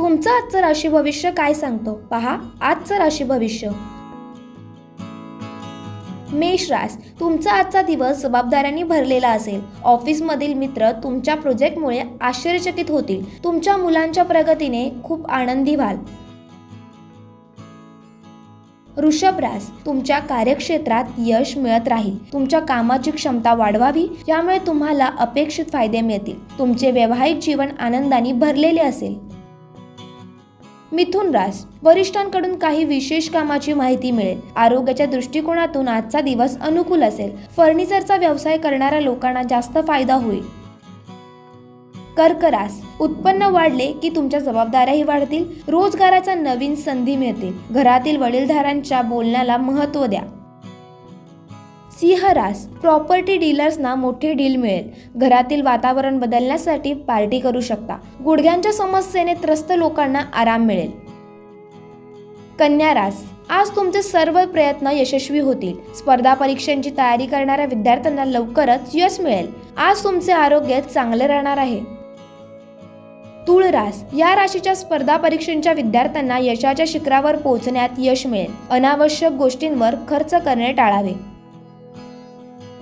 तुमचं आजचं राशी भविष्य काय सांगतो पहा आजचं राशी भविष्य। मेष रास, तुमचा आजचा दिवस जबाबदाऱ्यांनी भरलेला असेल। ऑफिसमधील मित्र तुमच्या प्रोजेक्टमुळे आश्चर्यचकित होतील। तुमच्या मुलांच्या प्रगतीने खूप आनंदी व्हाल। वृषभ रास, तुमच्या कार्यक्षेत्रात यश मिळत राहील। तुमच्या कामाची क्षमता वाढवावी, यामुळे तुम्हाला अपेक्षित फायदे मिळतील। तुमचे वैवाहिक जीवन आनंदाने भरलेले असेल। मिथुन रास, वरिष्ठांकडून काही विशेष कामाची माहिती मिळेल। आरोग्याच्या दृष्टिकोनातून आजचा दिवस अनुकूल असेल। फर्निचरचा व्यवसाय करणाऱ्या लोकांना जास्त फायदा होईल। कर्क रास, उत्पन्न वाढले की तुमच्या जबाबदाऱ्याही वाढतील। रोजगाराच्या नवीन संधी मिळतील। घरातील वडीलधाऱ्यांच्या बोलण्याला महत्त्व द्या। सिंह रास, प्रॉपर्टी डीलर्सना मोठे डील मिळेल। घरातील वातावरण बदलण्यासाठी पार्टी करू शकता। गुडघ्यांच्या समस्येने त्रस्त लोकांना आराम मिळेल। कन्या रास, आज तुमचे सर्व प्रयत्न यशस्वी होतील। स्पर्धा परीक्षांची तयारी करणाऱ्या विद्यार्थ्यांना लवकरच यश मिळेल। आज तुमचे आरोग्य चांगले राहणार आहे। तुळ रास, या राशीच्या स्पर्धा परीक्षांच्या विद्यार्थ्यांना यशाच्या शिखरावर पोहोचण्यात यश मिळेल। अनावश्यक गोष्टींवर खर्च करणे टाळावे।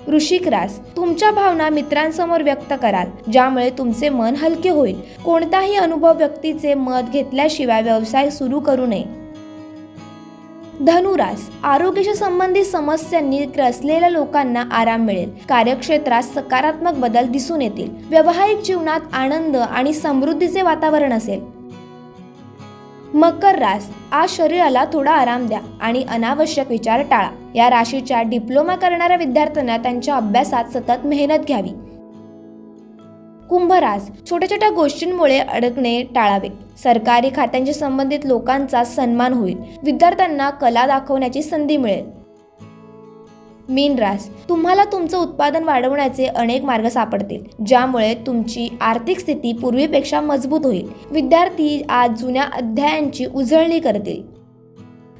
वृश्चिक रास, तुमच्या भावना मित्रांसमोर व्यक्त कराल, ज्यामुळे तुमचे मन हलके होईल। कोणताही अनुभव व्यक्तीचे मत घेतल्याशिवाय व्यवसाय सुरू करू नये। धनुरास, आरोग्याशी संबंधित समस्यांनी ग्रसलेल्या लोकांना आराम मिळेल। कार्यक्षेत्रात सकारात्मक बदल दिसून येतील। वैवाहिक जीवनात आनंद आणि समृद्धीचे वातावरण असेल। मकर रास, आज शरीराला थोडा आराम द्या आणि अनावश्यक विचार टाळा। या राशीच्या डिप्लोमा करणाऱ्या विद्यार्थ्यांना त्यांच्या अभ्यासात सतत मेहनत घ्यावी। कुंभ रास, छोट्या छोट्या गोष्टींमुळे अडकणे टाळावे। सरकारी खात्यांशी संबंधित लोकांचा सन्मान होईल। विद्यार्थ्यांना कला दाखवण्याची संधी मिळेल। मीन रास, तुम्हाला तुमचं उत्पादन वाढवण्याचे अनेक मार्ग सापडतील, ज्यामुळे तुमची आर्थिक स्थिती पूर्वीपेक्षा मजबूत होईल। विद्यार्थी आज जुन्या अध्यायांची उजळणी करतील।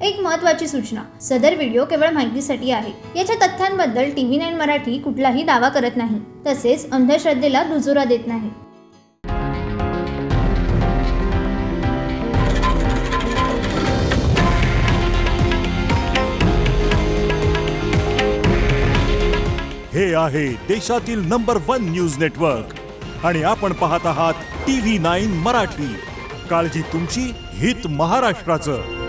एक महत्त्वाची सूचना, सदर व्हिडिओ केवळ माहितीसाठी आहे। याच्या तथ्यांबद्दल TV9 मराठी कुठलाही दावा करत नाही, तसेच अंधश्रद्धेला दुजोरा देत नाही। हे आहे देशातील नंबर 1 न्यूज नेटवर्क आणि आपण पाहत आहात TV9 मराठी। काळजी तुमची, हित महाराष्ट्राचं।